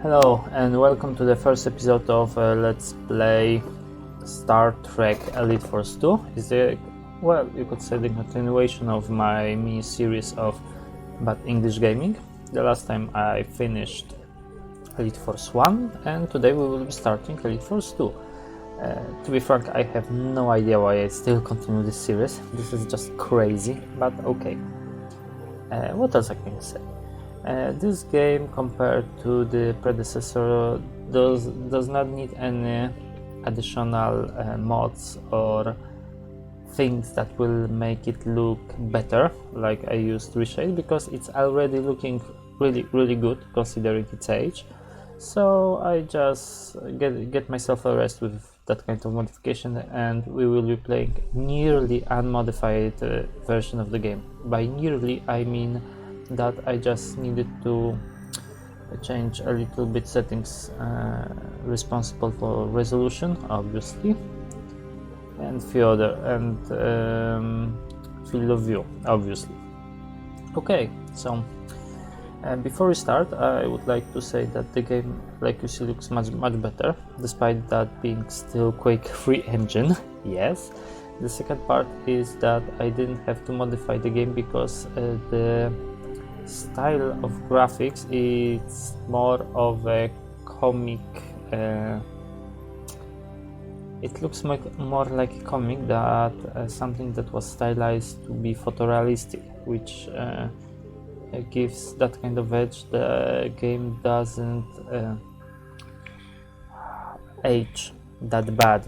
Hello and welcome to the first episode of Let's Play Star Trek Elite Force 2. It's you could say the continuation of my mini-series of Bad English Gaming. The last time I finished Elite Force 1 and today we will be starting Elite Force 2. To be frank, I have no idea why I still continue this series. This is just crazy, but okay. What else I can say? This game, compared to the predecessor, does not need any additional mods or things that will make it look better, like I used Reshade, because it's already looking really good considering its age. So I just get myself a rest with that kind of modification, and we will be playing nearly unmodified version of the game. By nearly, I mean that I just needed to change a little bit settings responsible for resolution, obviously, and field of view, obviously. Okay, so before we start, I would like to say that the game, like you see, looks much better, despite that being still Quake 3 engine. Yes. The second part is that I didn't have to modify the game because the style of graphics is more of a comic. It looks more like a comic than something that was stylized to be photorealistic, which gives that kind of edge. The game doesn't age that bad.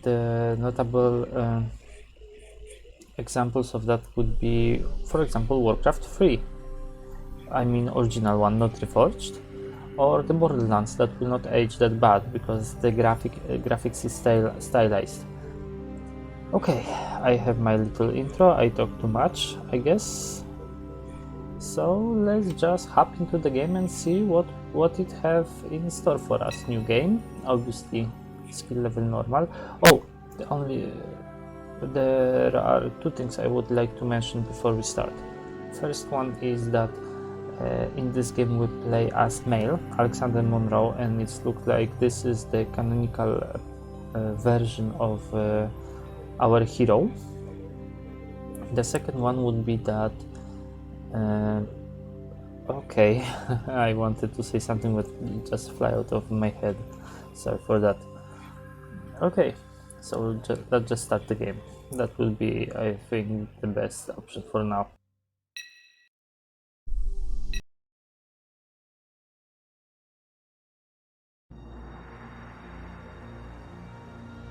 The notable examples of that would be, for example, Warcraft 3. I mean original one, not reforged, or the Borderlands that will not age that bad because the graphics is stylized. Okay, I have my little intro. I talk too much, I guess. So let's just hop into the game and see what it have in store for us. New game, obviously skill level normal. Oh, there are two things I would like to mention before we start. First one is that in this game we play as male, Alexander Monroe, and it looks like this is the canonical version of our hero. The second one would be that okay, I wanted to say something but it just fly out of my head, sorry for that. Okay, so let's just start the game. That will be, I think, the best option for now.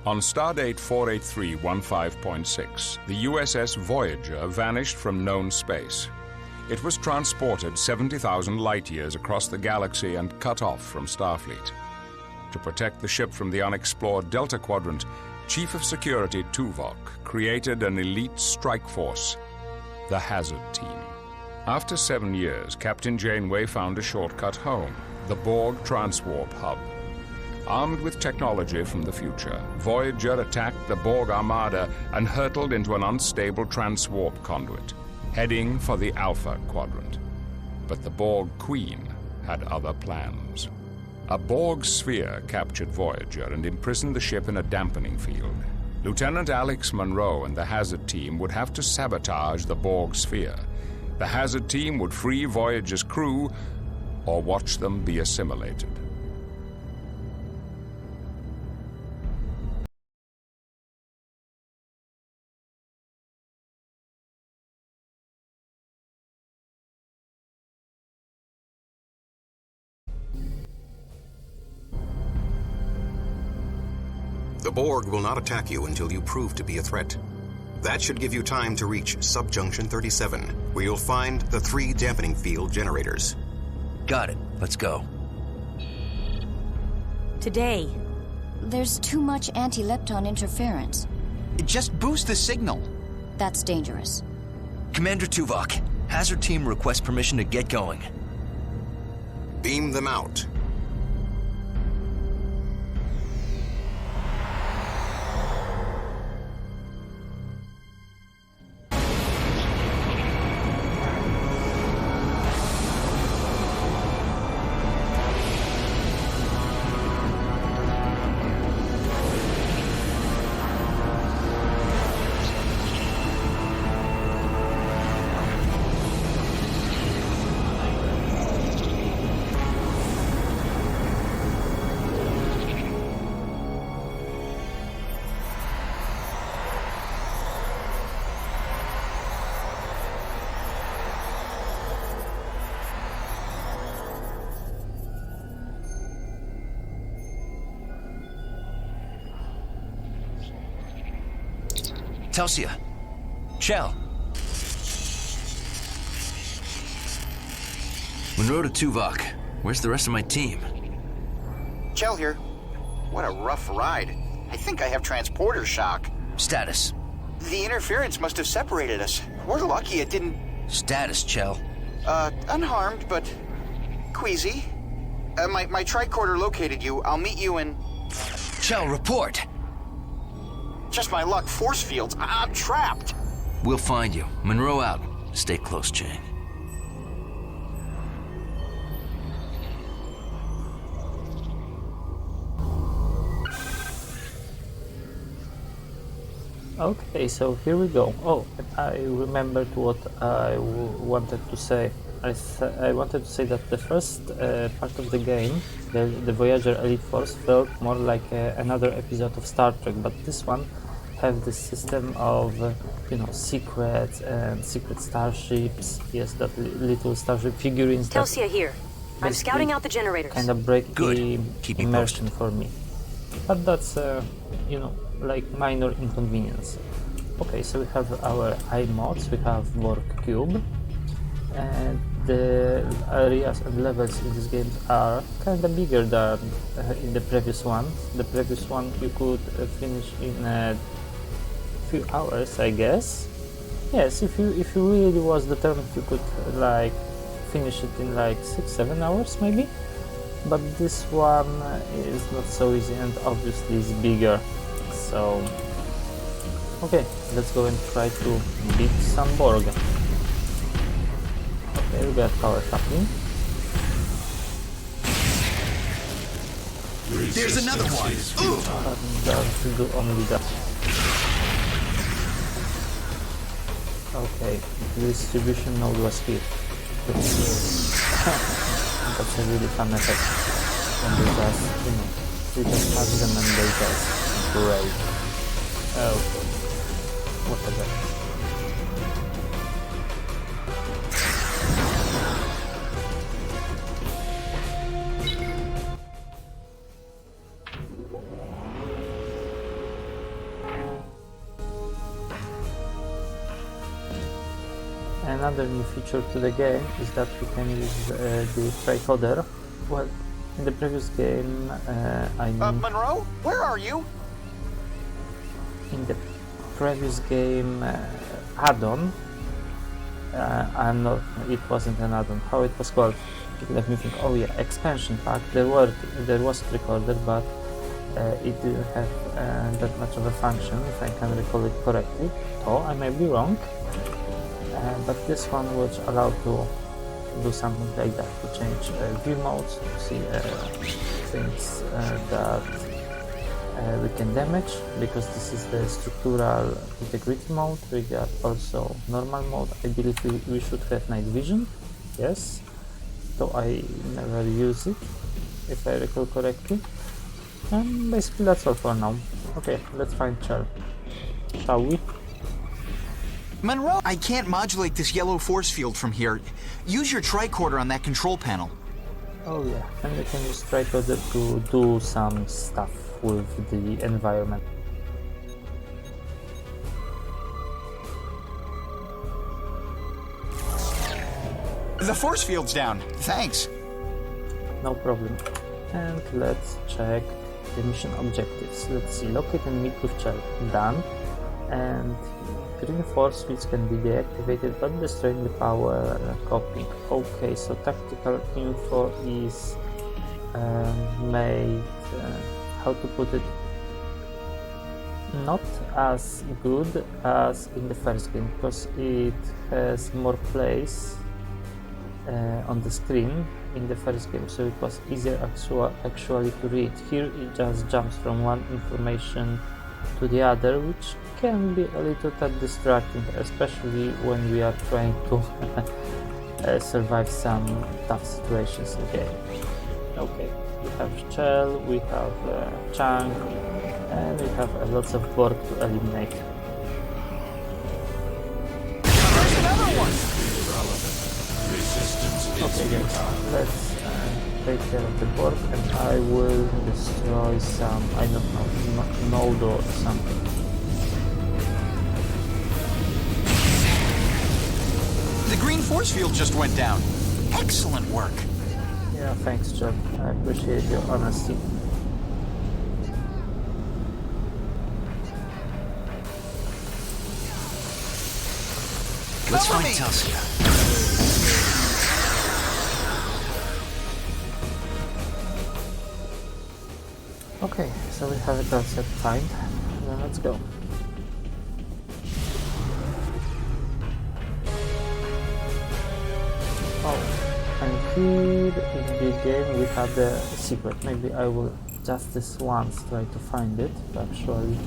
On Stardate 48315.6, the USS Voyager vanished from known space. It was transported 70,000 light-years across the galaxy and cut off from Starfleet. To protect the ship from the unexplored Delta Quadrant, Chief of Security Tuvok created an elite strike force, the Hazard Team. After 7 years, Captain Janeway found a shortcut home, the Borg Transwarp Hub. Armed with technology from the future, Voyager attacked the Borg Armada and hurtled into an unstable transwarp conduit, heading for the Alpha Quadrant. But the Borg Queen had other plans. A Borg sphere captured Voyager and imprisoned the ship in a dampening field. Lieutenant Alex Monroe and the Hazard Team would have to sabotage the Borg sphere. The Hazard Team would free Voyager's crew or watch them be assimilated. The Borg will not attack you until you prove to be a threat. That should give you time to reach Subjunction 37, where you'll find the 3 dampening field generators. Got it. Let's go. Today, there's too much anti-lepton interference. Just boost the signal. That's dangerous. Commander Tuvok, Hazard Team requests permission to get going. Beam them out. Telsia. Chell. Monroe to Tuvok. Where's the rest of my team? Chell here. What a rough ride. I think I have transporter shock. Status. The interference must have separated us. We're lucky it didn't... Status, Chell. Unharmed, but... queasy. My tricorder located you. I'll meet you in... Chell, report! Just my luck. Force fields. I'm trapped. We'll find you. Monroe out. Stay close, Chang. Okay, so here we go. Oh, I remembered what I wanted to say. I wanted to say that the first part of the game, the Voyager Elite Force, felt more like another episode of Star Trek, but this one have this system of, you know, secrets and secret starships. Yes, that little starship figurines. Telsia here. I'm scouting out the generators. Kind of break Good. the Keep me immersion posted. for me. But that's, you know, like minor inconvenience. Okay, so we have our iMods, we have Borg Cube, and the areas and levels in this game are kind of bigger than in the previous one. The previous one you could finish in a few hours, I guess. Yes, if you really was determined, you could like finish it in like 6-7 hours maybe. But this one is not so easy and obviously is bigger. So okay, let's go and try to beat some Borg. Okay, we got power coupling. There's another one! But does do only that. Okay, the distribution node was here. That's a really fun effect. When they just, you know, you just touch them and they just break. Oh, whatever. Another new feature to the game is that we can use the tricorder. Well, in the previous game, I mean, Monroe? Where are you? in the previous game add-on, I'm not, it wasn't an add-on, how it was called, let me think, oh yeah, expansion pack, there was tricorder, but it didn't have that much of a function, if I can recall it correctly. Oh, I may be wrong. But this one was allowed to do something like that, to change view modes, to see things that we can damage, because this is the structural integrity mode. We got also normal mode. I believe we should have night vision, yes, though I never use it, if I recall correctly. And basically that's all for now. Okay, let's find Chell, shall we? Monroe, I can't modulate this yellow force field from here. Use your tricorder on that control panel. Oh yeah, and we can just try to do some stuff with the environment. The force field's down. Thanks. No problem. And let's check the mission objectives. Let's see, locate and meet with Chell. Done. And green force fields can be deactivated but destroying the power copying. Okay, so tactical info is made, how to put it, not as good as in the first game, because it has more place on the screen in the first game, so it was easier actually to read. Here it just jumps from one information to the other, which can be a little bit distracting, especially when we are trying to survive some tough situations in the game. Okay, we have Chell, we have Chang, and we have lots of Borg to eliminate. There's another one! Okay, guys, let's take care of the Borg, and I will destroy some, I don't know, node or something. The green force field just went down. Excellent work. Yeah, thanks, Joe. I appreciate your honesty. Let's Follow find me. Telsia. Okay, so we have a concept find. Then let's go. Oh, and here in the game we have the secret. Maybe I will just this once try to find it to actually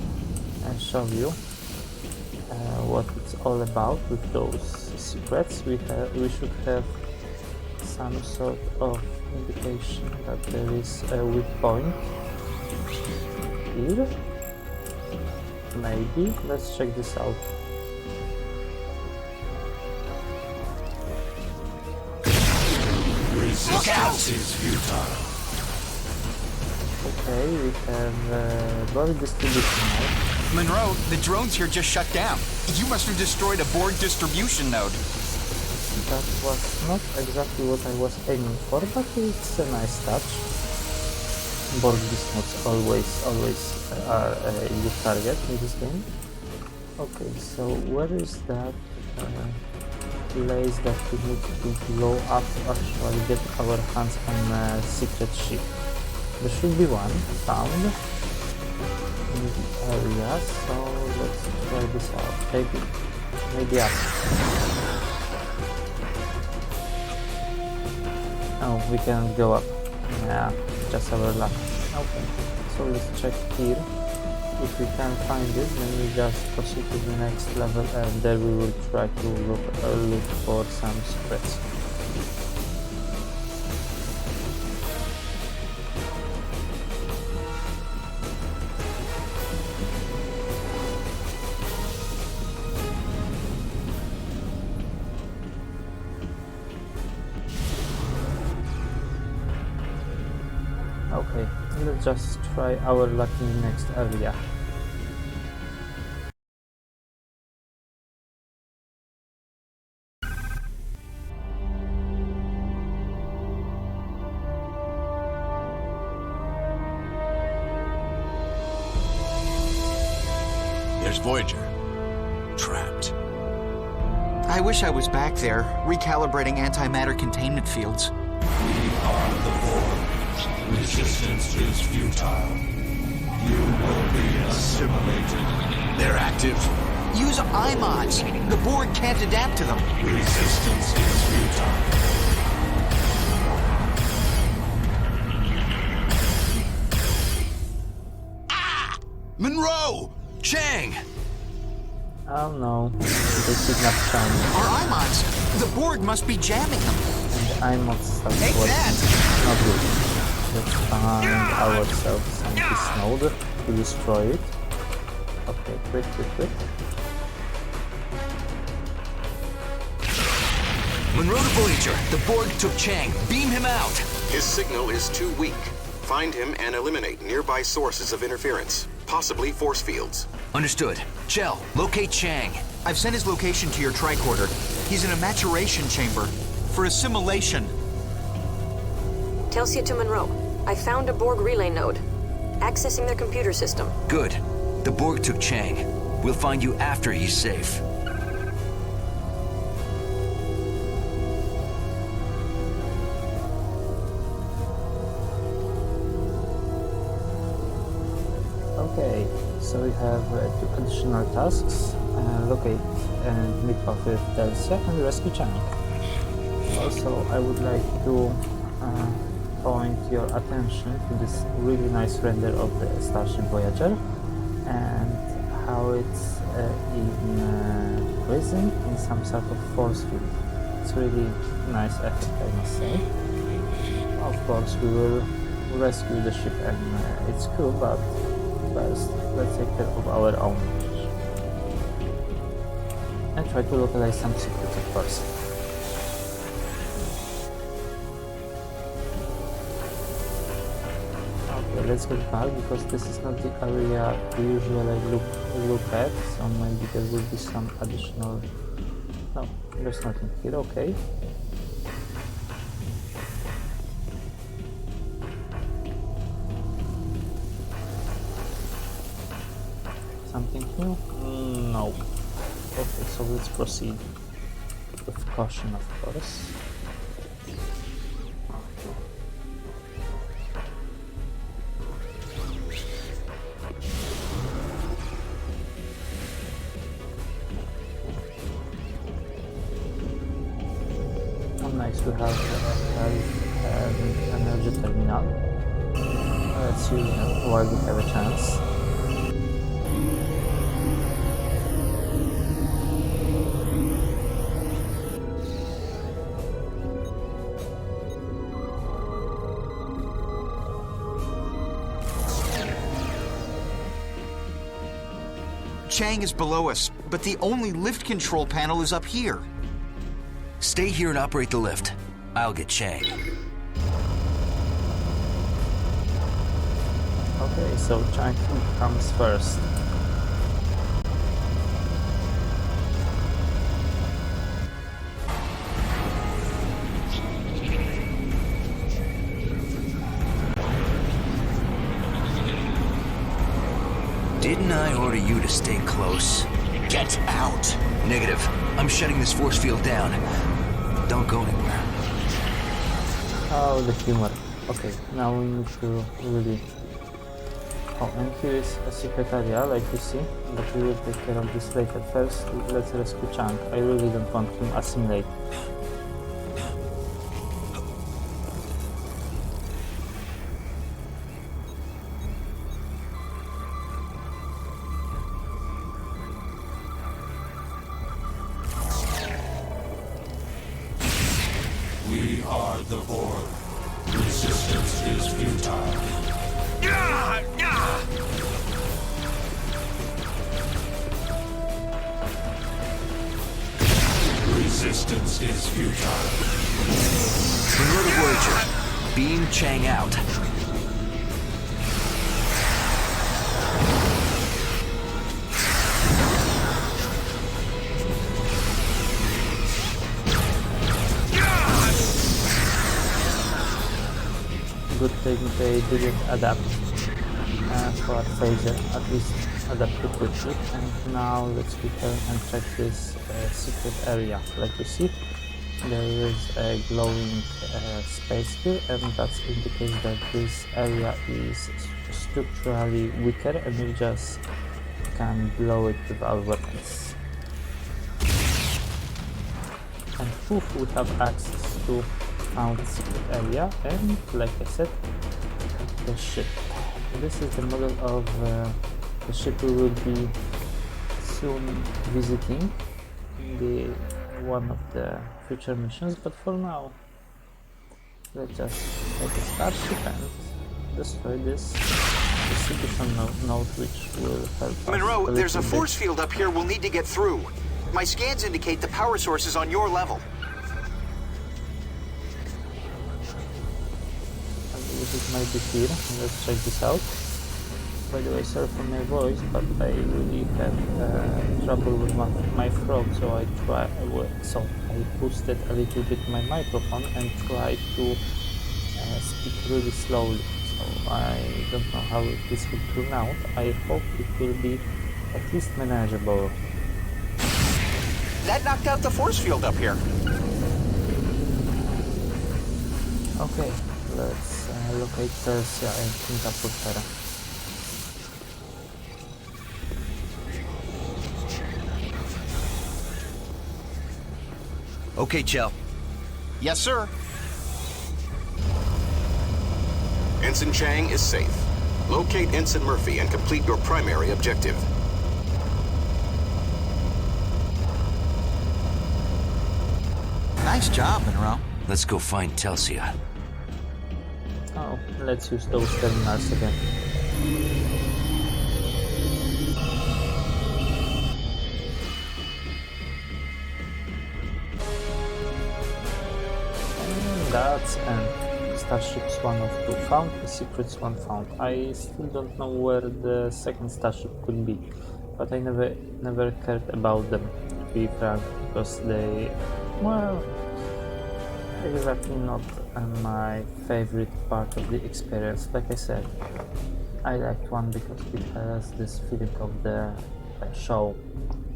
show you what it's all about with those secrets. We should have some sort of indication that there is a weak point here. Maybe. Let's check this out. Look out! Okay, we have Borg distribution now. Monroe, the drones here just shut down. You must have destroyed a Borg distribution node. That was not exactly what I was aiming for, but it's a nice touch. Borg dismodes always are a good target in this game. Okay, so where is that place that we need to blow up to actually get our hands on a secret ship? There should be one found in the area, so let's try this out. Maybe up. Oh, we can't go up. Yeah, just our luck. Okay, so let's check here. If we can find it, then we just proceed to the next level, and there we will try to look for some secrets. Okay, let's just try our luck in the next area. There's Voyager. Trapped. I wish I was back there, recalibrating antimatter containment fields. Resistance is futile. You will be assimilated. They're active. Use iMods. The Borg can't adapt to them. Resistance is futile. Monroe! Chang! Oh no, they kidnapped Chang, Our iMods. The Borg must be jamming them. and the IMOD stuff Take was that! not good. Let's find ourselves on this node to destroy it. Okay, quick. Monroe to Voyager. The Borg took Chang. Beam him out! His signal is too weak. Find him and eliminate nearby sources of interference, possibly force fields. Understood. Chell, locate Chang. I've sent his location to your tricorder. He's in a maturation chamber. For assimilation. Telsia to Monroe. I found a Borg relay node. Accessing their computer system. Good. The Borg took Chang. We'll find you after he's safe. Okay, so we have two additional tasks. Locate and meet up with Telsia and rescue Chang. Also, I would like to point your attention to this really nice render of the Starship Voyager and how it's in prison in some sort of force field. It's really nice effect, I must say. Of course, we will rescue the ship and its crew, but first, let's take care of our own. And try to localize some secrets, of course. Okay, let's get back because this is not the area we usually look at, so maybe there will be some additional No, there's nothing here. Okay. Something new? No. Okay, so let's proceed with caution, of course. Oh, nice, we have an energy terminal. Let's use it while we have a chance. Chang is below us, but the only lift control panel is up here. Stay here and operate the lift. I'll get Chang. Okay, so Chang comes first. Didn't I order you to stay close? Get out! Negative. I'm shutting this force field down. Don't go anywhere. Oh, the humor. Okay, now we need to really... Oh, and here is a secret area, like you see, but we will take care of this later. First, let's rescue Chang. I really don't want him assimilate. We are the Borg. Resistance is futile. Resistance is futile. Monroe to Voyager. Beam Chang out. Good thing they didn't adapt for phaser, at least adapt too quickly. And now let's return and check this secret area. Like you see, there is a glowing space here, and that indicates that this area is structurally weaker and we just can blow it with our weapons. And poof, we have access to found secret area, and like I said, the ship. This is the model of the ship we will be soon visiting in the one of the future missions, but for now let's just take a starship and destroy this distribution node, which will help us Monroe, there's a little force field up here we'll need to get through. My scans indicate the power source is on your level. It might be here. Let's check this out. By the way, sorry for my voice, but I really have trouble with my throat, so I boosted a little bit my microphone and tried to speak really slowly. So I don't know how this will turn out. I hope it will be at least manageable. That knocked out the force field up here. Okay, let's locate Celsia and think up with her. Okay, Chell. Yes, sir. Ensign Chang is safe. Locate Ensign Murphy and complete your primary objective. Nice job, Monroe. Let's go find Telsia. Oh, let's use those terminals again. And that's end. Starships 1 of 2 found, the secrets 1 found. I still don't know where the second starship could be, but I never cared about them. be frank, because they, well, exactly not my favorite part of the experience. Like I said, I liked one because it has this feeling of the show.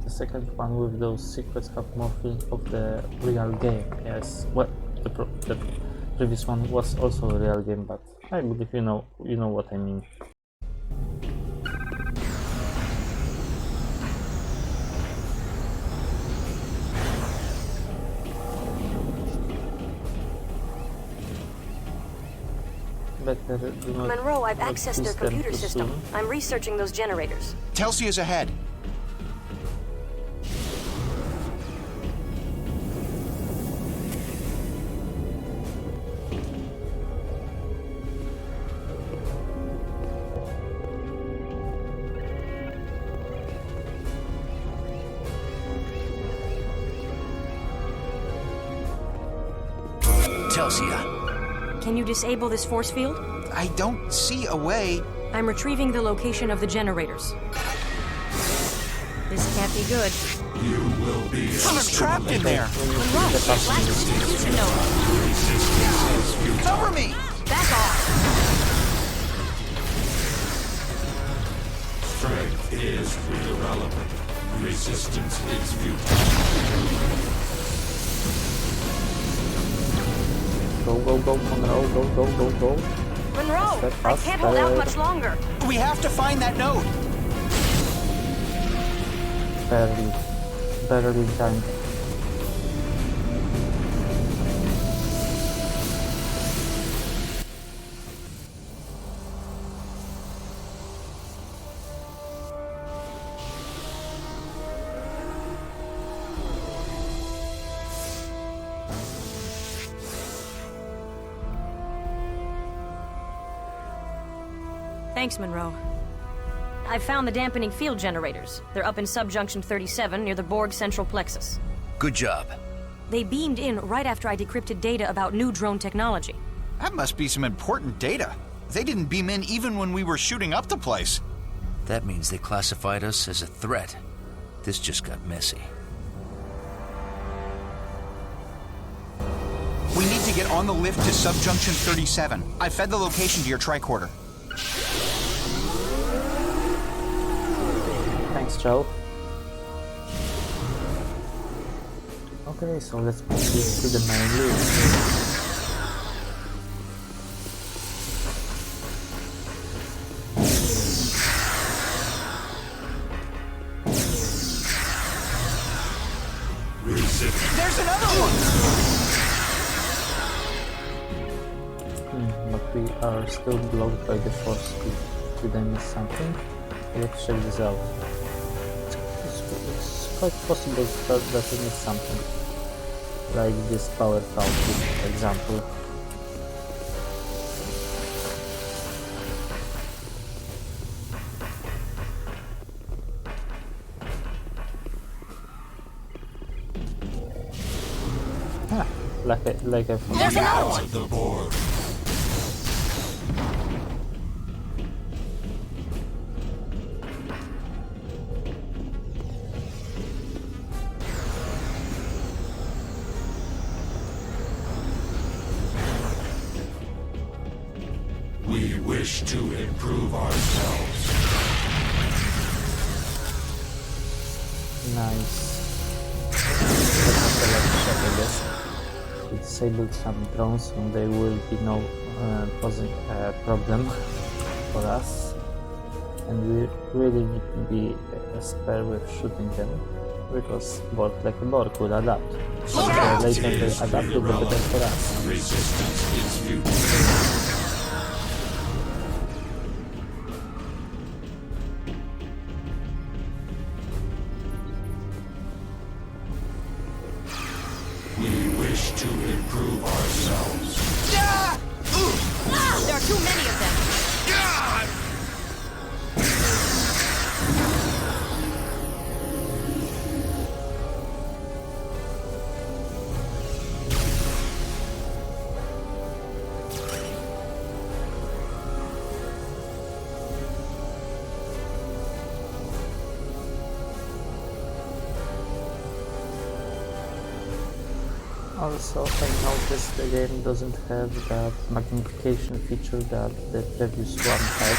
The second one with those secrets have more feeling of the real game. Yes, well, the previous one was also a real game, but I believe you know what I mean. Better do not Monroe, I've not accessed their push them computer too system. soon. I'm researching those generators. Telsia's ahead. Telsia. Can you disable this force field? I don't see a way. I'm retrieving the location of the generators. This can't be good. You will be Someone's trapped in there. Monroe, flash distribution node. Cover me! Back off. strength is irrelevant. Resistance is futile. Go, Monroe, go. Monroe, Step I up, can't hold out much longer. We have to find that node. Barely in time. Thanks, Monroe. I found the dampening field generators. They're up in subjunction 37 near the Borg central plexus. Good job. They beamed in right after I decrypted data about new drone technology. That must be some important data. They didn't beam in even when we were shooting up the place. That means they classified us as a threat. This just got messy. We need to get on the lift to subjunction 37. I fed the location to your tricorder. Thanks, Joe. Okay, so let's proceed to the main loop. There's another one! But we are still blocked by the force field. Did I miss something? Let's check this out. It's quite possible that we missed something. Like this power count, for example. Like I There's another one! The Borg. We wish to improve ourselves. Nice. Let's check, I guess. We disabled some drones and there will be no posing a problem for us. And we really need to be spare with shooting them, because Borg like a Borg will adapt. So the later they adapt, the better for us. Resistance is futile. We wish to improve ourselves. There are too many of them! Also, I noticed the game doesn't have that magnification feature that the previous one had.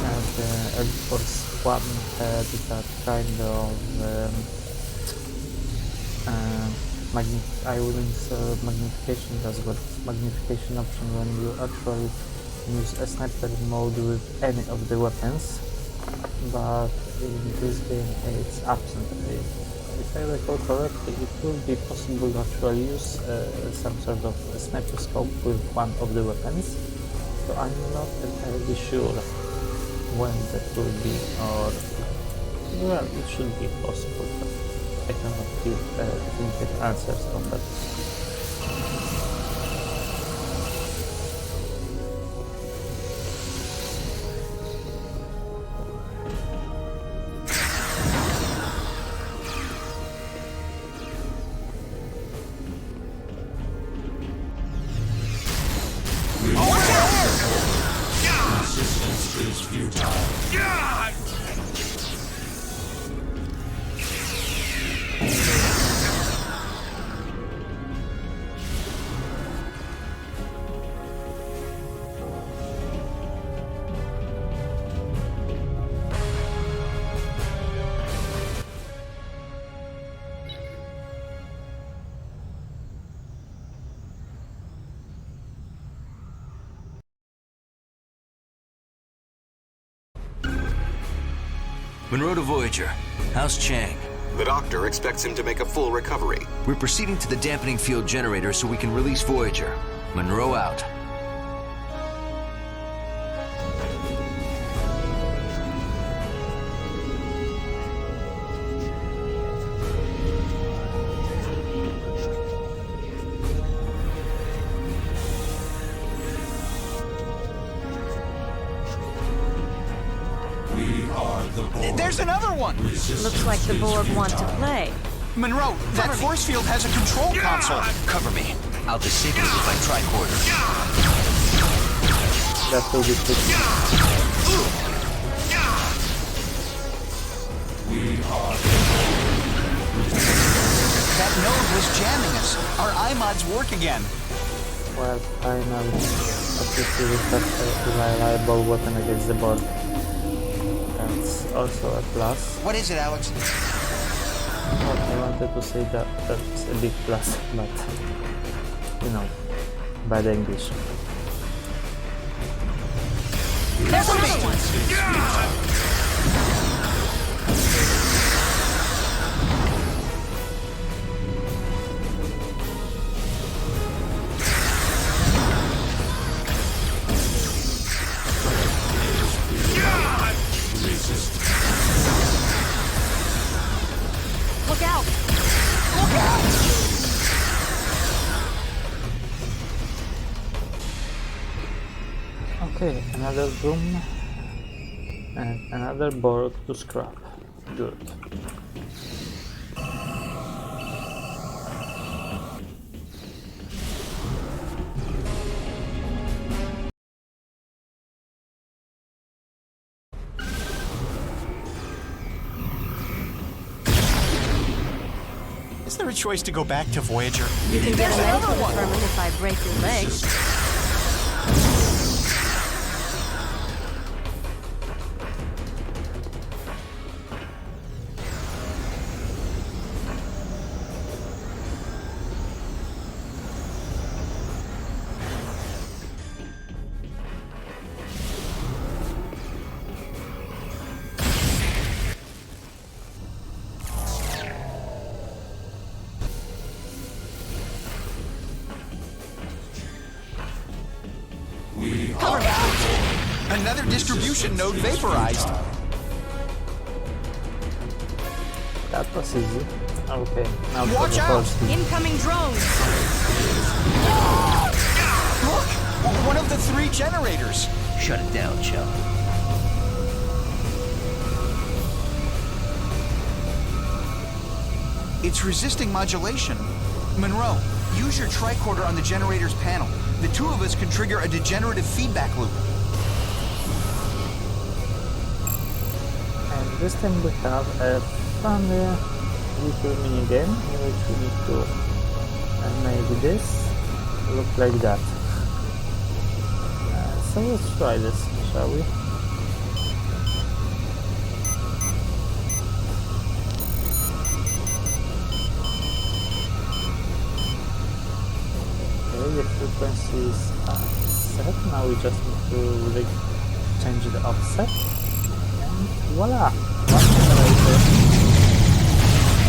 And Elite Force 1 had that kind of I wouldn't say magnification does, but magnification option when you actually use a sniper mode with any of the weapons, but in this game it's absent. If I recall correctly, it will be possible to actually use some sort of sniper scope with one of the weapons, so I'm not entirely sure when that will be, or well, it should be possible, but I cannot give definitive answers on that. Resistance is futile. Monroe to Voyager. How's Chang? The doctor expects him to make a full recovery. We're proceeding to the dampening field generator so we can release Voyager. Monroe out. There's another one! Looks like the Borg want to play. Monroe, that force field has a control console. Cover me. I'll disable it with my tricorder. That will be tricky. That node was jamming us. Our iMods work again. Well, finally, at least we will have a reliable weapon against the Borg. That's also a plus. What is it, Alex? Well, I wanted to say that that's a big plus, but you know, bad English. There's another one! Look out! Look out! Okay, another room and another Borg to scrap. Good. Is there a choice to go back to Voyager? You can get There's a medical another one! deferment if I break your leg. Another distribution node vaporized. That was easy. Okay, now for Watch the out! first. Incoming drones! Look! One of the 3 generators. Shut it down, chum. It's resisting modulation. Monroe, use your tricorder on the generator's panel. The 2 of us can trigger a degenerative feedback loop. And this time we have a funny little mini game in which we need to And maybe this look like that. So let's try this, shall we? Okay, the frequency is set. Now we just need to change the offset. And voila! One generator.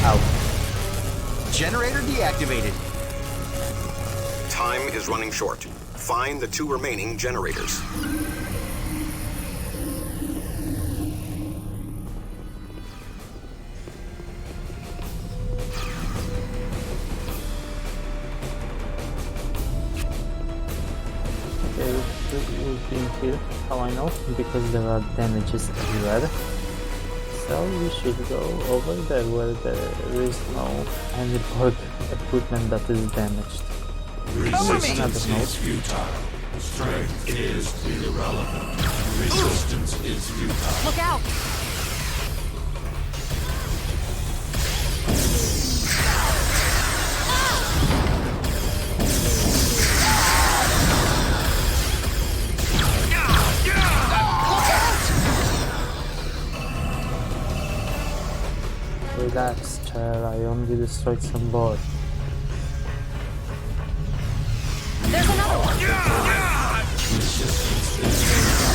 Out. Generator deactivated. Time is running short. Find the 2 remaining generators. Okay, we've been here. How I know? Because there are damages everywhere. So we should go over there where there is no any Borg equipment that is damaged. Resistance is futile. Strength is irrelevant. Resistance is futile. Look out! Relax, chair. I only destroyed some Borg. There's another one! Resistance is futile.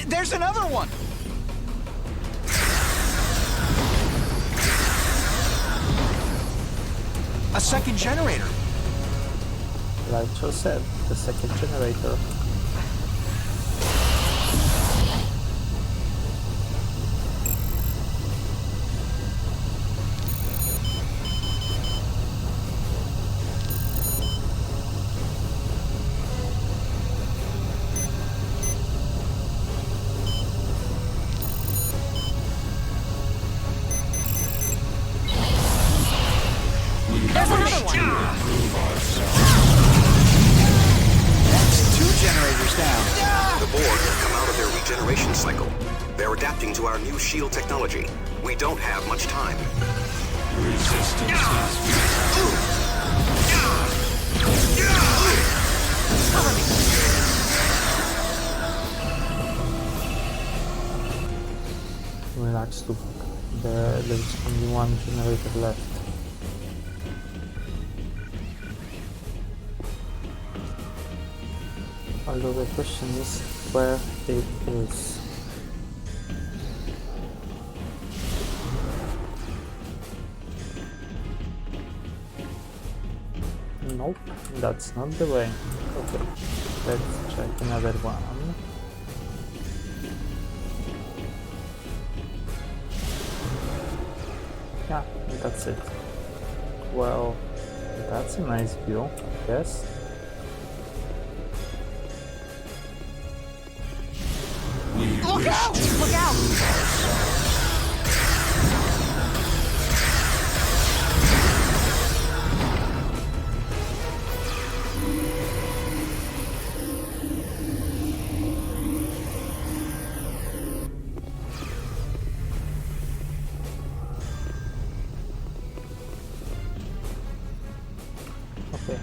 There's another one! A second generator. Like Joe said, the second generator. There's another one! That's 2 generators down. The Borg have come out of their regeneration cycle. They're adapting to our new shield technology. We don't have much time. Resistance is futile. Cover me! Relax, Tupac. There's only one generator left. Although the question is where it is. Nope, that's not the way. Okay, let's check another one. Yeah, that's it. Well, that's a nice view, I guess. Look out! Look out! Okay,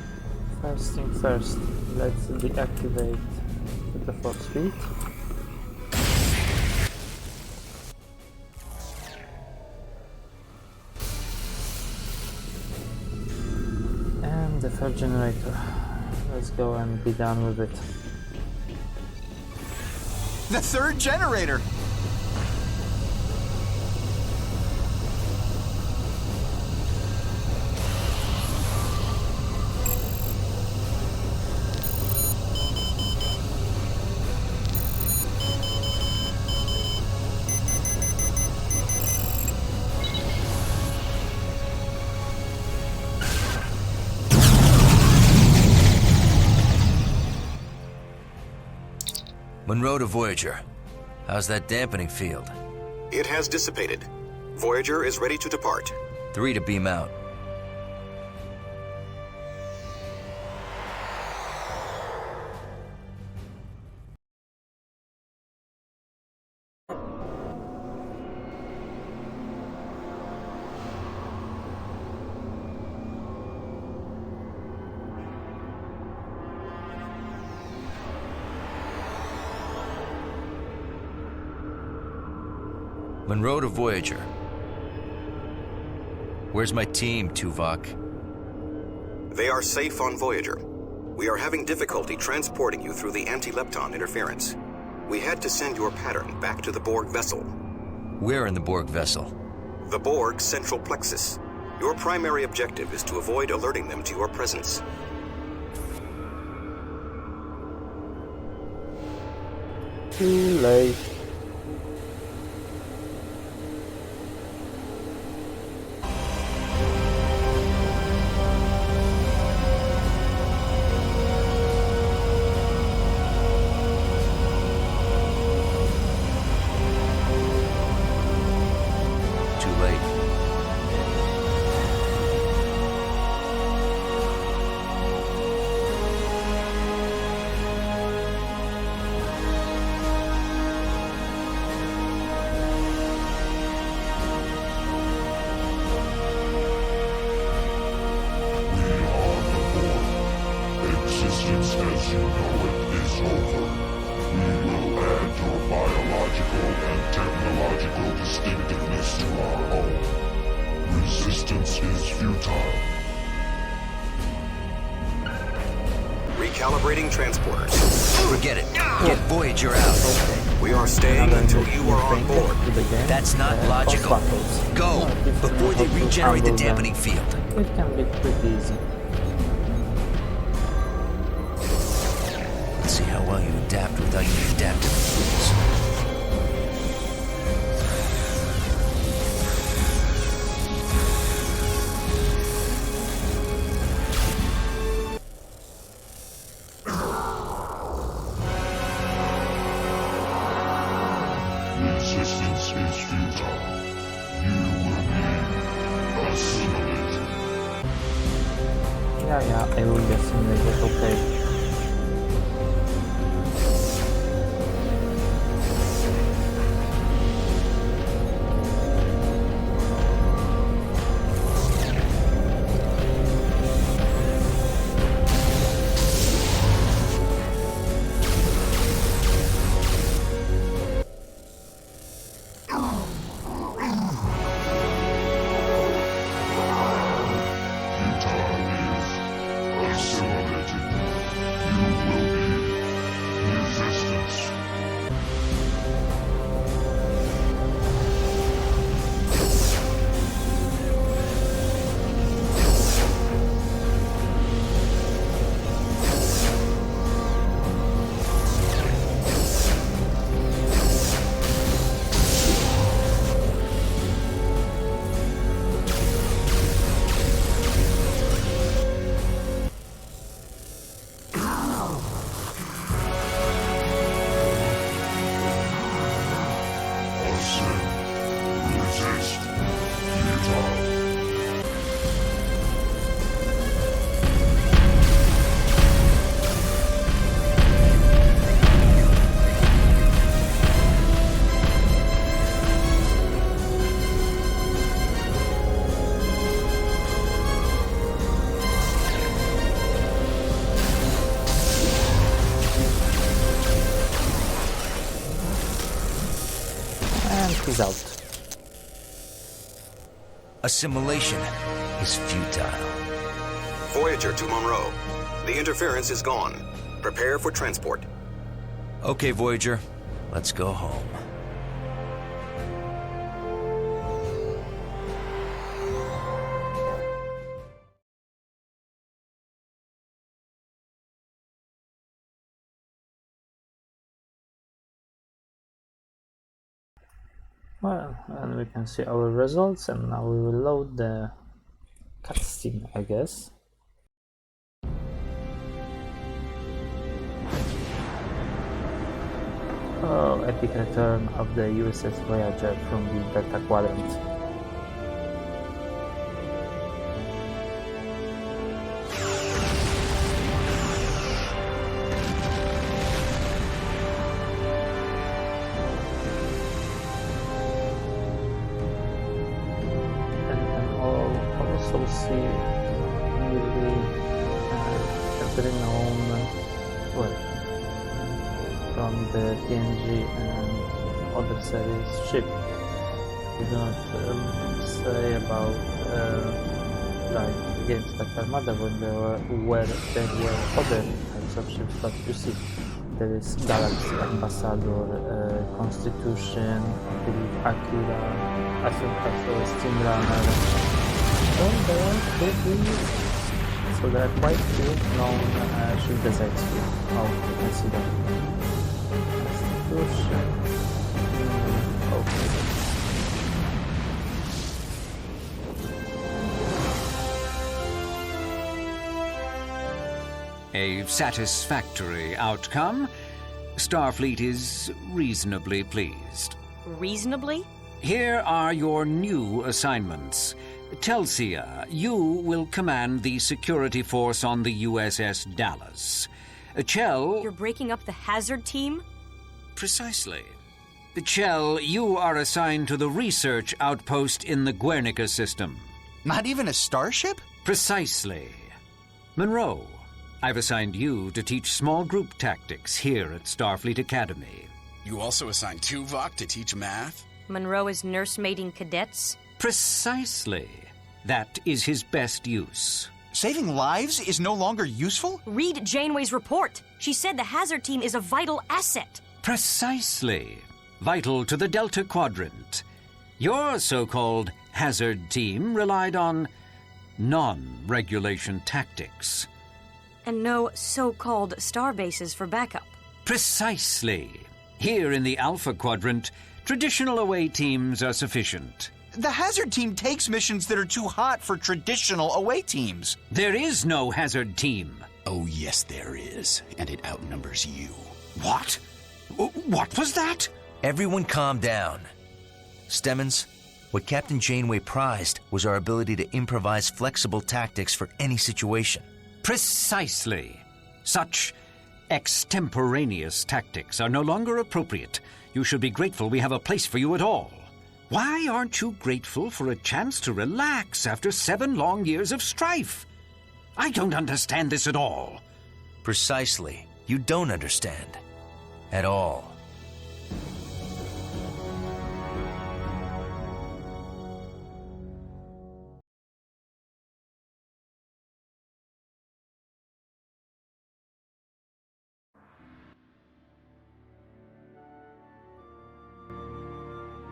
first thing first, let's deactivate the force field. And the third generator. Let's go and be done with it. The 3rd generator! Monroe to Voyager. How's that dampening field? It has dissipated. Voyager is ready to depart. 3 to beam out. Monroe to Voyager. Where's my team, Tuvok? They are safe on Voyager. We are having difficulty transporting you through the anti-lepton interference. We had to send your pattern back to the Borg vessel. Where in the Borg vessel? The Borg central plexus. Your primary objective is to avoid alerting them to your presence. Too late. Too late. Existence as you know it is over. We will add your biological and technological distinctiveness to our own. Resistance is futile. Recalibrating transporters. Forget it. Get Voyager out. We are staying until you are on board. That's not logical. Go, before they regenerate the dampening field. It can be pretty easy. Let's see how well you adapt without your adaptive tools. Resistance is futile. You will be assimilated. Yeah, I will be assimilated, okay. He's out. Assimilation is futile. Voyager to Monroe. The interference is gone. Prepare for transport. Okay, Voyager, let's go home. Well, and we can see our results, and now we will load the cutscene, I guess. Oh, epic return of the USS Voyager from the Delta Quadrant. Also see really every known from the TNG and other series ship. We do not say about like games like Armada when there were other types of ships, but you see there is Galaxy, Ambassador, Constitution, Akira, I think Patrol, Steamrunner. So there are quite few known ship designs here. Oh, you can see them. Constitution. Okay. A satisfactory outcome. Starfleet is reasonably pleased. Reasonably? Here are your new assignments. Telsia, you will command the security force on the USS Dallas. Chell... You're breaking up the Hazard team? Precisely. Chell, you are assigned to the research outpost in the Guernica system. Not even a starship? Precisely. Monroe, I've assigned you to teach small group tactics here at Starfleet Academy. You also assigned Tuvok to teach math? Monroe is nursemaiding cadets? Precisely. That is his best use. Saving lives is no longer useful? Read Janeway's report. She said the Hazard team is a vital asset. Precisely. Vital to the Delta Quadrant. Your so-called Hazard team relied on non-regulation tactics. And no so-called star bases for backup. Precisely. Here in the Alpha Quadrant, traditional away teams are sufficient. The Hazard team takes missions that are too hot for traditional away teams. There is no Hazard team. Oh, yes, there is. And it outnumbers you. What? What was that? Everyone calm down. Stemmons, what Captain Janeway prized was our ability to improvise flexible tactics for any situation. Precisely. Such extemporaneous tactics are no longer appropriate. You should be grateful we have a place for you at all. Why aren't you grateful for a chance to relax after 7 long years of strife? I don't understand this at all. Precisely. You don't understand. At all.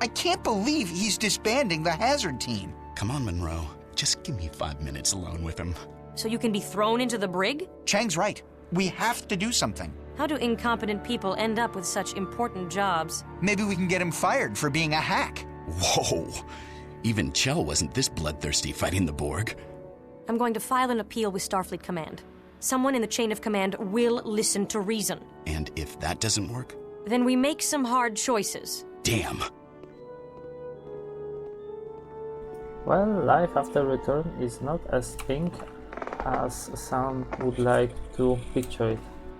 I can't believe he's disbanding the Hazard team. Come on, Monroe. Just give me 5 minutes alone with him. So you can be thrown into the brig? Chang's right. We have to do something. How do incompetent people end up with such important jobs? Maybe we can get him fired for being a hack. Whoa! Even Chell wasn't this bloodthirsty fighting the Borg. I'm going to file an appeal with Starfleet Command. Someone in the chain of command will listen to reason. And if that doesn't work? Then we make some hard choices. Damn! Well, life after return is not as pink as some would like to picture it.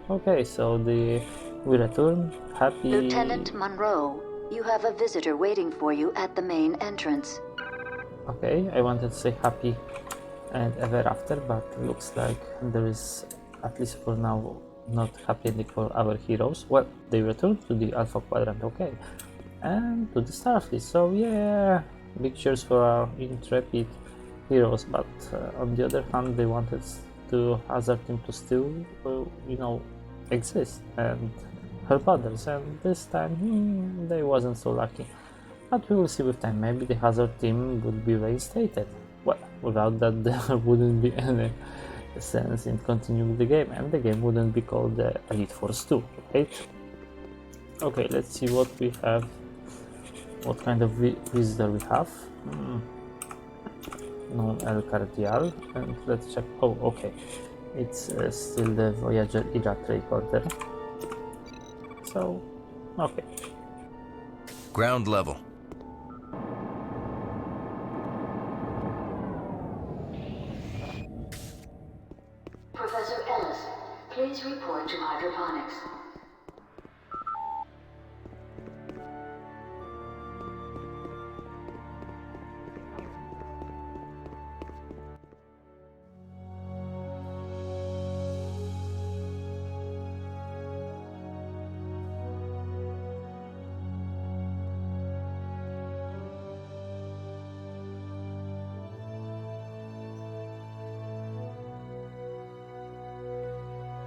Okay, so we return, happy... Lieutenant Monroe, you have a visitor waiting for you at the main entrance. Okay, I wanted to say happy and ever after, but looks like there is, at least for now, not happy ending for our heroes. Well, they return to the Alpha Quadrant, okay, and to the Starfleet, so yeah, big cheers for our intrepid heroes, but on the other hand, they wanted the Hazard team to still, exist and help others, and this time they wasn't so lucky. But we will see with time. Maybe the Hazard team would be reinstated. Well, without that there wouldn't be any sense in continuing the game, and the game wouldn't be called the Elite Force 2, right? Okay, let's see what we have, what kind of visitor we have. Known El Cardial, and let's check. Oh, okay, it's still the Voyager era tricorder. So Okay. Ground level. Professor Ellis, please report to hydroponics.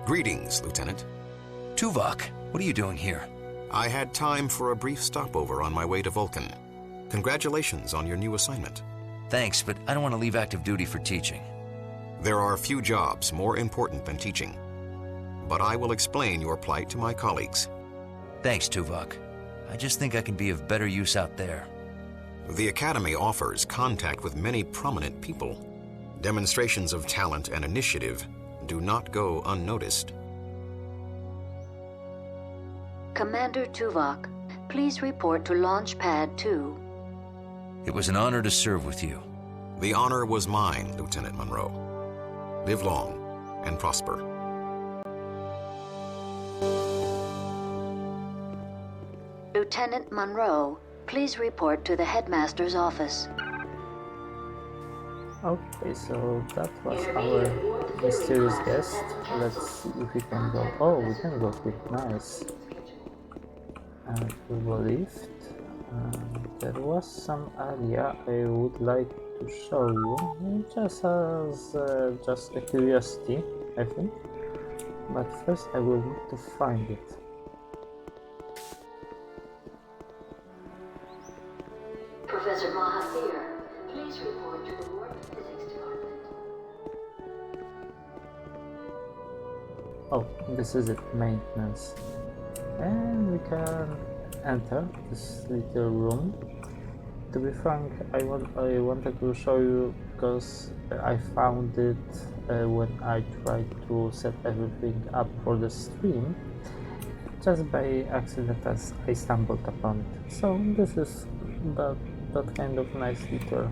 Greetings, Lieutenant. Tuvok, what are you doing here? I had time for a brief stopover on my way to Vulcan. Congratulations on your new assignment. Thanks, but I don't want to leave active duty for teaching. There are few jobs more important than teaching. But I will explain your plight to my colleagues. Thanks, Tuvok. I just think I can be of better use out there. The Academy offers contact with many prominent people. Demonstrations of talent and initiative do not go unnoticed. Commander Tuvok, please report to Launch Pad 2. It was an honor to serve with you. The honor was mine, Lieutenant Monroe. Live long and prosper. Lieutenant Monroe, please report to the headmaster's office. Okay, so that was our mysterious guest. Let's see if we can go. Oh, we can go quick. Nice. And we will lift. There was some area I would like to show you, just as just a curiosity, I think. But first, I will need to find it. Professor Mahathir, please report to the Warp Physics Department. Oh, this is it, maintenance. And we can enter this little room. To be frank, I wanted to show you because I found it when I tried to set everything up for the stream. Just by accident as I stumbled upon it. So this is that kind of nice little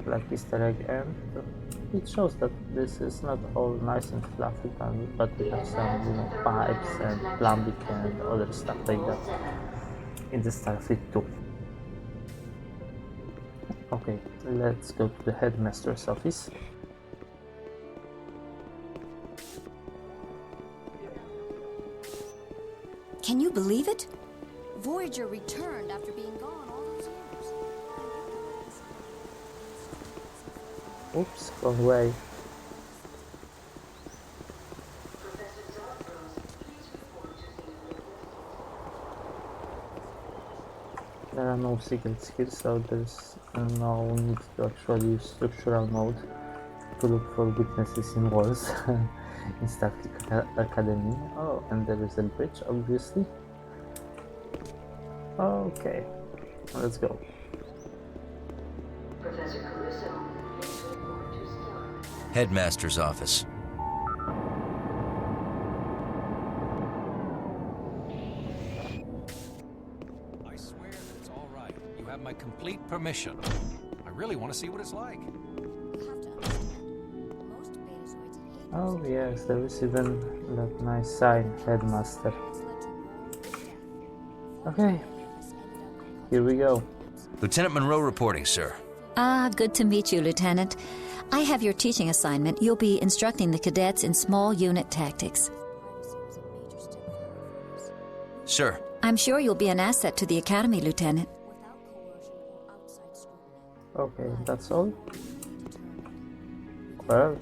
like Easter egg, and it shows that this is not all nice and fluffy, but we have some pipes and plumbing and other stuff like that in the Starfleet too. Okay, let's go to the headmaster's office. Can you believe it? Voyager returned after being gone all those years. Oops, wrong way. There are no secrets here, so there's no need to actually use structural mode to look for weaknesses in walls in Starfleet Academy. Oh, and there is a bridge, obviously. Okay, let's go. Professor Caruso, please report to Star. Headmaster's office. I swear that it's all right. You have my complete permission. I really want to see what it's like. You have to understand, most betazoids hate Oh yes, there is even that nice sign, Headmaster. Okay, here we go. Lieutenant Monroe reporting, sir. Ah, good to meet you, Lieutenant. I have your teaching assignment. You'll be instructing the cadets in small unit tactics. Sir. I'm sure you'll be an asset to the Academy, Lieutenant. Okay, that's all. Well,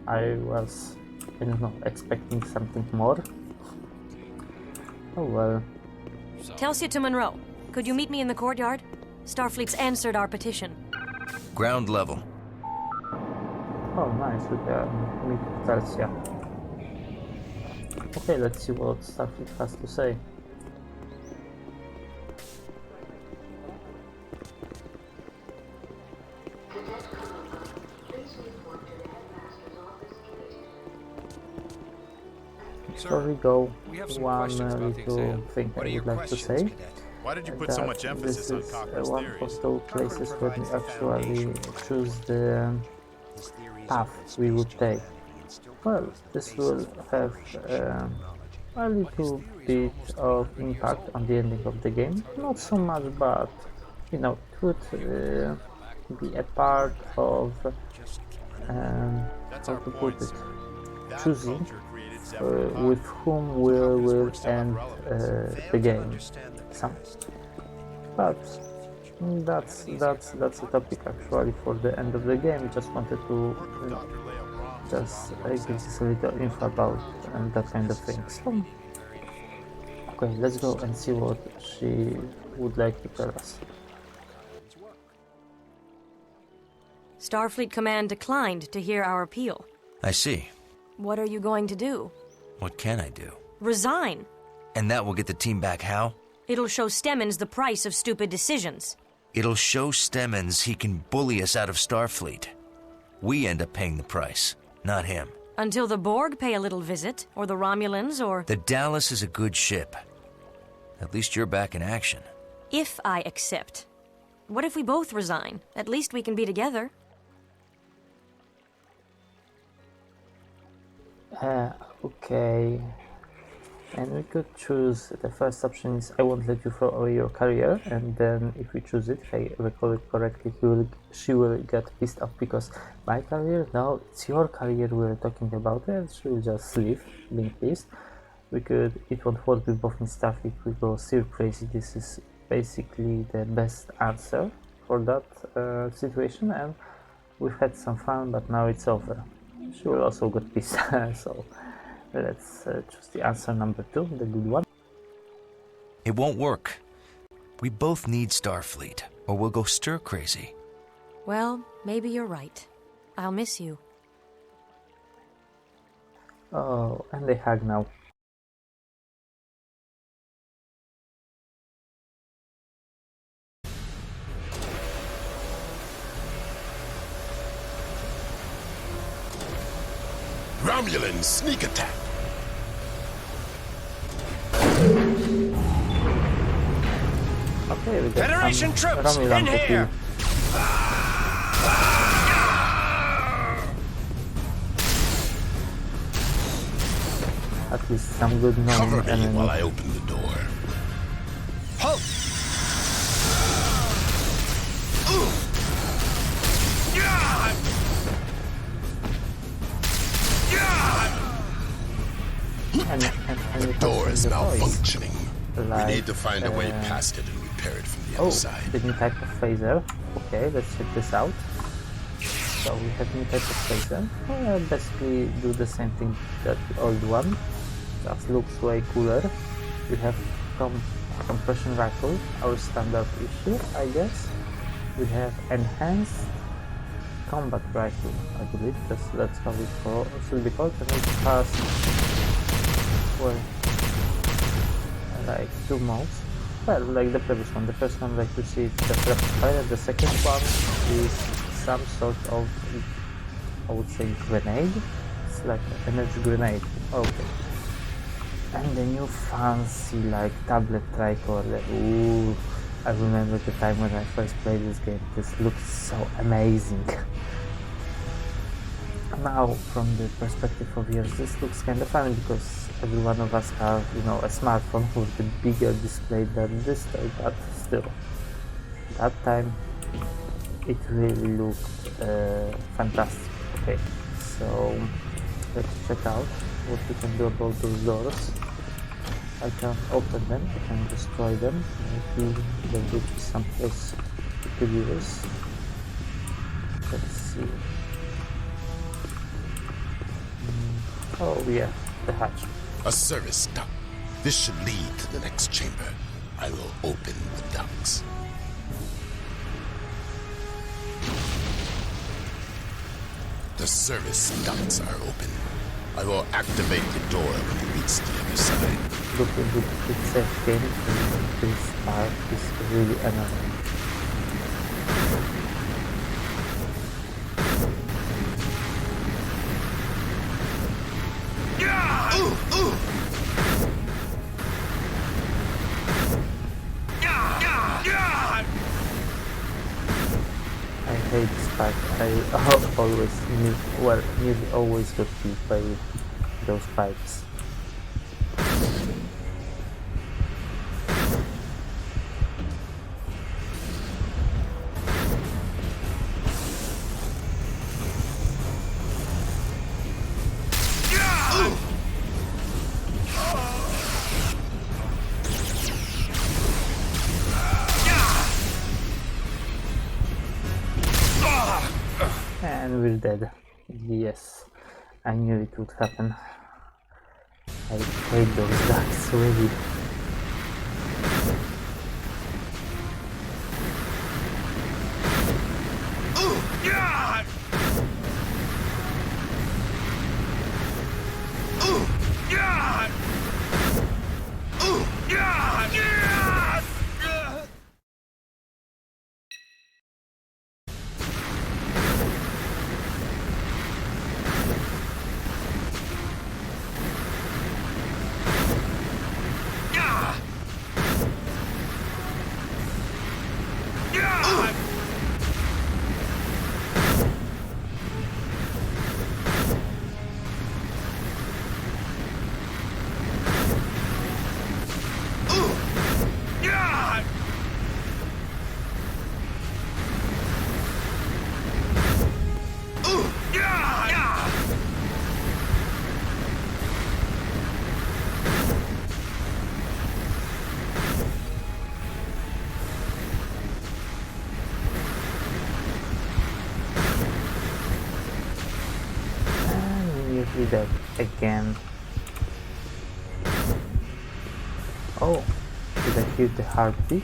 I was, I don't know, expecting something more. Oh well. Telsia to Monroe. Could you meet me in the courtyard? Starfleet's answered our petition. Ground level. Oh, nice. We can meet Telsia. Okay, let's see what Starfleet has to say. before we go, one little thing I would like to say. Why did you put so much emphasis on Cochrane's one theories? of those places where we actually choose the path we would take. Well, this will have a little bit of impact on the ending of the game. Not so much, but you know, it would be a part of how to put it, choosing with whom we will end the game. But that's a topic actually for the end of the game. We just wanted to just give us a little info about and that kind of thing. So, okay, let's go and see what she would like to tell us. Starfleet Command declined to hear our appeal. I see. What are you going to do? What can I do? Resign. And that will get the team back how? It'll show Stemmons the price of stupid decisions. It'll show Stemmons he can bully us out of Starfleet. We end up paying the price, not him. Until the Borg pay a little visit, or the Romulans, or... The Dallas is a good ship. At least you're back in action. If I accept. What if we both resign? At least we can be together. Okay. And we could choose, the first option is I won't let you throw away your career, and then if we choose it, if I recall it correctly, she will get pissed off because my career, no, it's your career we're talking about, and she will just leave, being pissed. We could, it won't work with both in Starfleet, we go still crazy. This is basically the best answer for that situation, and we've had some fun, but now it's over. She will also get pissed, so let's choose the answer number 2, the good one. It won't work. We both need Starfleet, or we'll go stir crazy. Well, maybe you're right. I'll miss you. Oh, and they hug now. Romulan sneak attack. Okay, we got Federation some troops Romulan in here. At least some good Cover known me enemies. while I open the door. Halt! And The door is malfunctioning. Like, we need to find a way past it and repair it from the other side. The new type of phaser. Okay, let's check this out. So we have new type of phaser. Basically do the same thing that the old one. Just looks way cooler. We have compression rifle, our standard issue, I guess. We have enhanced combat rifle, I believe. That's how it should be called. And it has, well, like 2 modes. Well, like the previous one. The first one, like you see, it's the rapid fire. The second one is some sort of, I would say, grenade. It's like an energy grenade. Okay. And the new fancy, like, tablet tricorder. Ooh, I remember the time when I first played this game. This looks so amazing. Now, from the perspective of yours, this looks kind of funny because every one of us have, you know, a smartphone with a bigger display than this type, but still, that time it really looked fantastic. Okay, so let's check out what we can do about those doors. I can open them, I can destroy them. Maybe there will be some place to kill yours. Let's see. Oh yeah, the hatch. A service duct. This should lead to the next chamber. I will open the ducts. The service ducts are open. I will activate the door when it reaches the other side. Look at the safe game. This part is really annoying. hate this part. I nearly always got killed by those pipes. And we're dead. Yes, I knew it would happen. I hate those ducks, really. Dead again. Oh, did I hear the heartbeat?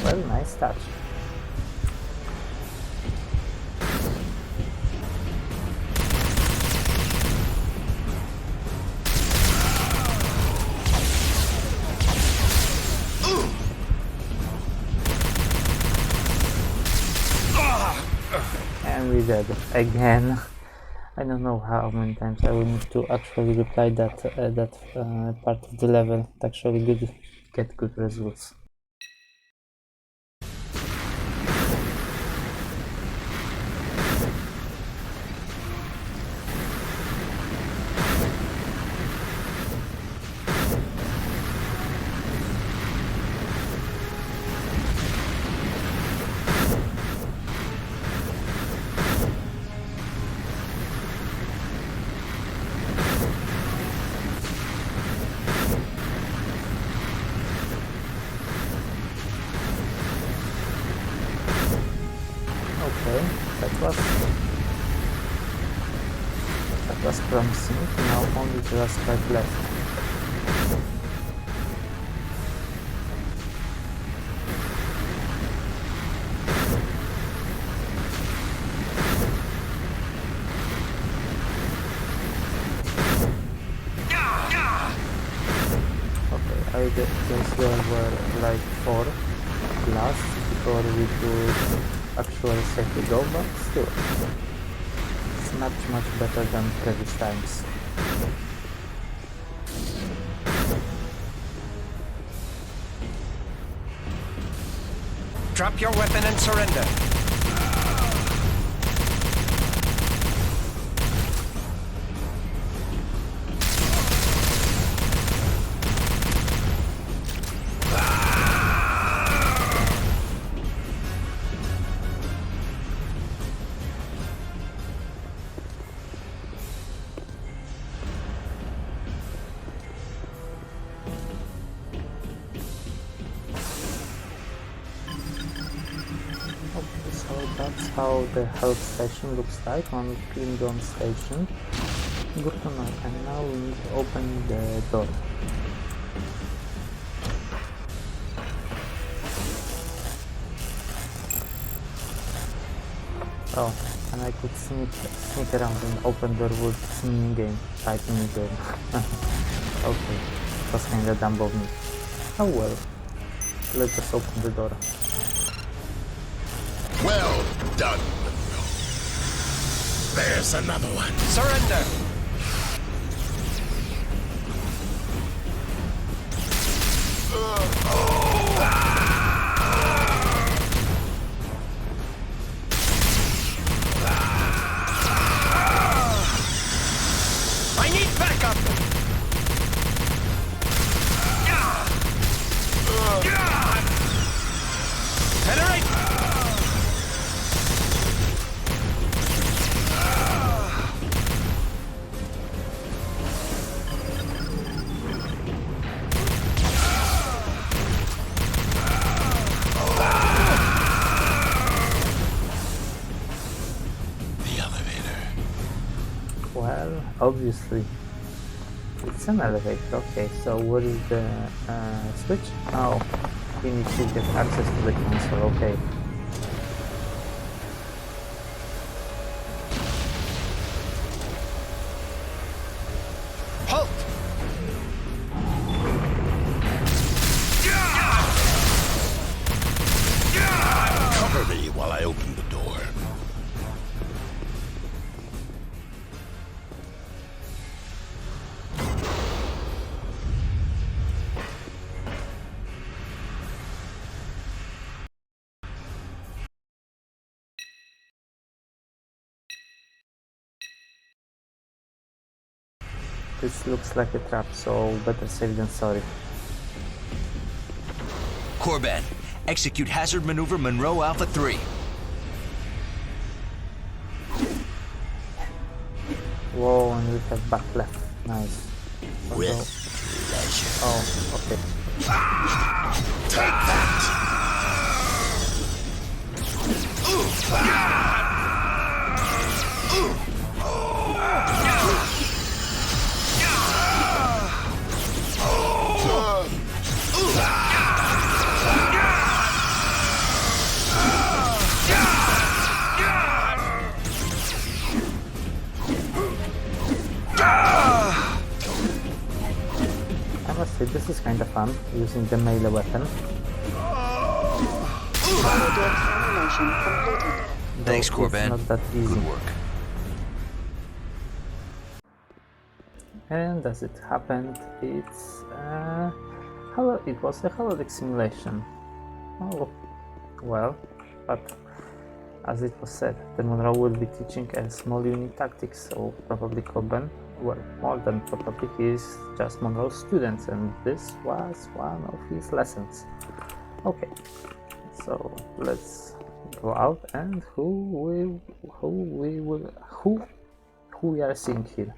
Well, nice touch. And we're dead again. I don't know how many times I will need to actually reply that part of the level to actually get good results. That was promising. Now only the last fight left. Okay, I guess there were like 4 last before we could actually safely go, but still. Much better than previous times. Drop your weapon and surrender. That's how the health station looks like on Klingon station. Good to know. And now we need to open the door. Oh, and I could sneak around and open door with sneaking game, typing game. Okay, it was kinda dumb of me. Oh well, let's just open the door. Well done. There's another one. Surrender. obviously. It's an elevator, okay, so what is the switch? Oh, we need to get access to the console, okay. Halt! Cover me while I open the door. This looks like a trap, so better safe than sorry. Korban, execute hazard maneuver Monroe Alpha 3. Whoa, and we have back left. Nice. With pleasure. Oh, okay. Take that! I must say, this is kind of fun, using the melee weapon. Thanks, Korban. Not that easy. Good work. And as it happened, it was a holodeck simulation. Oh, well, but as it was said, the Monroe will be teaching a small unit tactics, so probably Korban, well, more than probably, he is just Monroe's student, and this was one of his lessons. Okay, so let's go out, and who we are seeing here?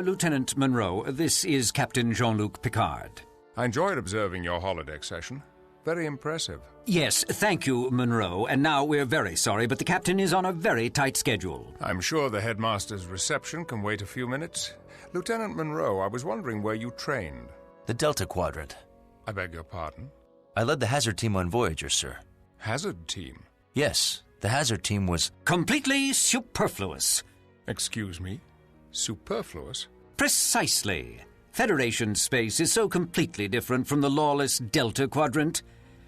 Lieutenant Monroe, this is Captain Jean-Luc Picard. I enjoyed observing your holodeck session. Very impressive. Yes, thank you, Monroe. And now we're very sorry, but the captain is on a very tight schedule. I'm sure the headmaster's reception can wait a few minutes. Lieutenant Monroe, I was wondering where you trained. The Delta Quadrant. I beg your pardon? I led the hazard team on Voyager, sir. Hazard team? Yes, the hazard team was... completely superfluous. Excuse me? Superfluous? Precisely. Federation space is so completely different from the lawless Delta Quadrant.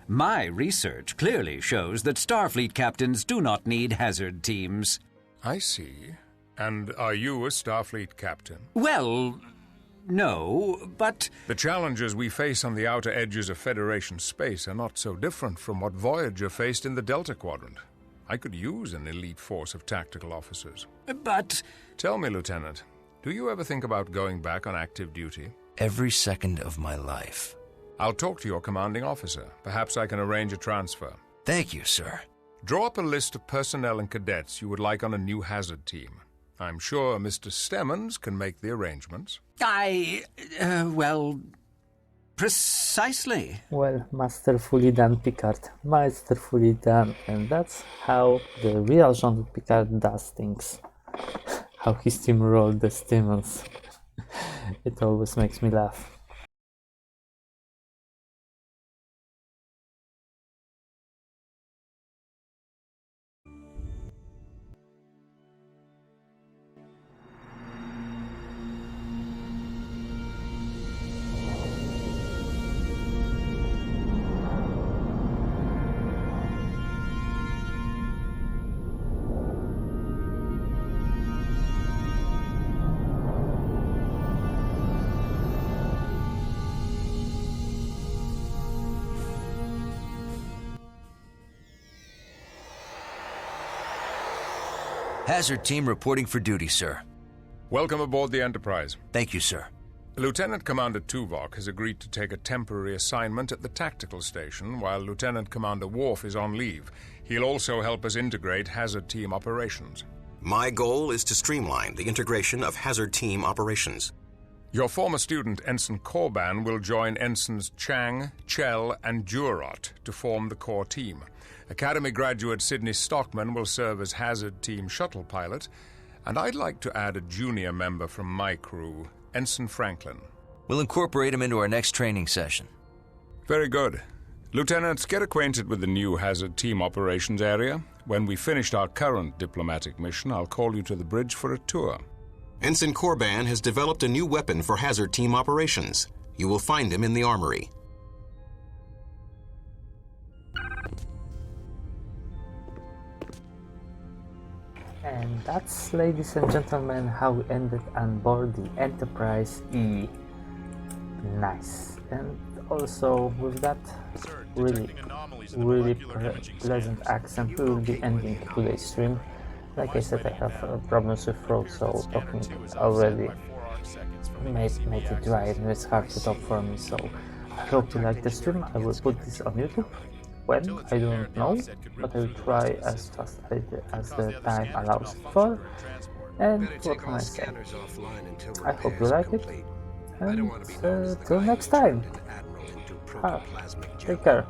My research clearly shows that Starfleet captains do not need hazard teams. I see. And are you a Starfleet captain? Well, no, but... The challenges we face on the outer edges of Federation space are not so different from what Voyager faced in the Delta Quadrant. I could use an elite force of tactical officers. But... Tell me, Lieutenant, do you ever think about going back on active duty? Every second of my life. I'll talk to your commanding officer. Perhaps I can arrange a transfer. Thank you, sir. Draw up a list of personnel and cadets you would like on a new hazard team. I'm sure Mr. Stemmons can make the arrangements. Well, precisely. Well, masterfully done, Picard. Masterfully done. And that's how the real Jean-Luc Picard does things. How he steamrolled the Stemmons. It always makes me laugh. Hazard team reporting for duty, sir. Welcome aboard the Enterprise. Thank you, sir. Lieutenant Commander Tuvok has agreed to take a temporary assignment at the tactical station while Lieutenant Commander Worf is on leave. He'll also help us integrate hazard team operations. My goal is to streamline the integration of hazard team operations. Your former student, Ensign Korban, will join Ensigns Chang, Chell, and Jurot to form the core team. Academy graduate Sidney Stockman will serve as Hazard Team shuttle pilot, and I'd like to add a junior member from my crew, Ensign Franklin. We'll incorporate him into our next training session. Very good. Lieutenants, get acquainted with the new Hazard Team operations area. When we finished our current diplomatic mission, I'll call you to the bridge for a tour. Ensign Korban has developed a new weapon for Hazard Team operations. You will find him in the armory. And that's, ladies and gentlemen, how we ended on board the Enterprise E. Nice. And also with that really pleasant accent, we will be ending today's stream. Like I said, I have problems with throat, so talking already made it dry and it's hard to talk for me. So I hope you like the stream. I will put this on YouTube. When? I don't know, but I will try as fast as the time allows for. And what can I say? I hope you like it. And till next time. Take care.